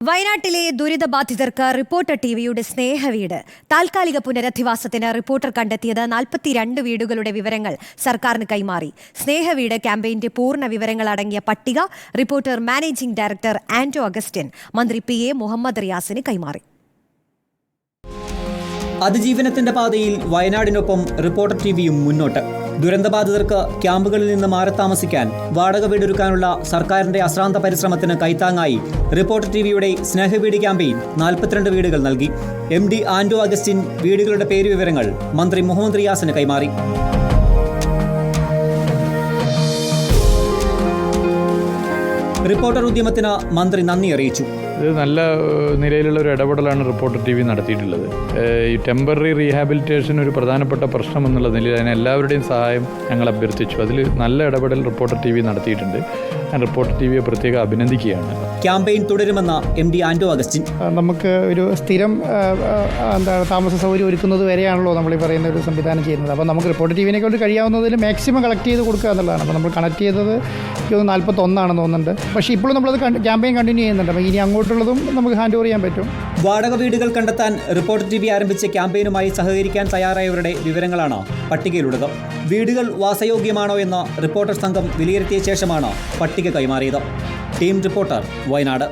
വയനാട്ടിലെ ദുരിതബാധിതർക്ക് റിപ്പോർട്ടർ ടിവിയുടെ സ്നേഹവീട് താൽക്കാലിക പുനരധിവാസത്തിന് റിപ്പോർട്ടർ കണ്ടെത്തിയത് 42 വീടുകളുടെ വിവരങ്ങൾ സർക്കാരിന് കൈമാറി. സ്നേഹവീട് ക്യാമ്പയിന്റെ പൂർണ്ണ വിവരങ്ങൾ അടങ്ങിയ പട്ടിക reporter managing director Anto Augustine മന്ത്രി PA മുഹമ്മദ് റിയാസിന് കൈമാറി. അതിജീവനത്തിന്റെ പാതയിൽ വയനാടിനൊപ്പം റിപ്പോർട്ടർ ടിവിയും മുന്നോട്ട്. ദുരന്തബാധിതർക്ക് ക്യാമ്പുകളിൽ നിന്ന് മാറി താമസിക്കാൻ വാടക വീടൊരുക്കാനുള്ള സർക്കാരിന്റെ അശ്രാന്ത പരിശ്രമത്തിന് കൈത്താങ്ങായി റിപ്പോർട്ടർ ടിവിയുടെ സ്നേഹവീട് ക്യാമ്പയിൻ 42 വീടുകൾ നൽകി. MD ആന്റോ അഗസ്റ്റിൻ വീടുകളുടെ പേരുവിവരങ്ങൾ മന്ത്രി മുഹമ്മദ് റിയാസിന് കൈമാറി. റിപ്പോർട്ടർ ഉദ്യമത്തിന് മന്ത്രി നന്ദി അറിയിച്ചു. ഇത് നല്ല നിലയിലുള്ള ഒരു ഇടപെടലാണ് റിപ്പോർട്ടർ TV നടത്തിയിട്ടുള്ളത്. ഈ ടെമ്പററി റീഹാബിലിറ്റേഷൻ ഒരു പ്രധാനപ്പെട്ട പ്രശ്നം എന്നുള്ള നിലയിൽ അതിന് എല്ലാവരുടെയും സഹായം ഞങ്ങൾ അഭ്യർത്ഥിച്ചു. അതിൽ നല്ല ഇടപെടൽ റിപ്പോർട്ടർ TV നടത്തിയിട്ടുണ്ട്. ഞാൻ റിപ്പോർട്ടർ TVയെ പ്രത്യേകം അഭിനന്ദിക്കുകയാണ്. ക്യാമ്പയിൻ തുടരുമെന്ന MD ആന്റോ അഗസ്റ്റിൻ. നമുക്ക് ഒരു സ്ഥിരം താമസ സൗകര്യം ഒരുക്കുന്നത് വരെയാണല്ലോ നമ്മൾ ഈ പറയുന്ന ഒരു സംവിധാനം ചെയ്യുന്നത്. അപ്പോൾ നമുക്ക് റിപ്പോർട്ടർ TVനെ കൊണ്ട് കഴിയാവുന്നതിൽ മാക്സിമം കളക്ട് ചെയ്ത് കൊടുക്കുക എന്നുള്ളതാണ്. അപ്പോൾ നമ്മൾ കണക്ട് ചെയ്തത് 41 ആണെന്ന് തോന്നുന്നുണ്ട്. പക്ഷേ ഇപ്പോഴും നമ്മളത് ക്യാമ്പയിൻ കണ്ടിന്യൂ ചെയ്യുന്നുണ്ട്. അപ്പോൾ ഇനി അങ്ങോട്ടുള്ളതും നമുക്ക് ഹാൻഡ് ഓവർ ചെയ്യാൻ പറ്റും. വാടക വീടുകൾ കണ്ടെത്താൻ റിപ്പോർട്ടർ TV ആരംഭിച്ച ക്യാമ്പയിനുമായി സഹകരിക്കാൻ തയ്യാറായവരുടെ വിവരങ്ങളാണ് പട്ടികയിലുള്ളത്. വീടുകൾ വാസയോഗ്യമാണോ എന്ന റിപ്പോർട്ടർ സംഘം വിലയിരുത്തിയ ശേഷമാണ് പട്ടിക കൈമാറിയത്. Team reporter, Wayanad.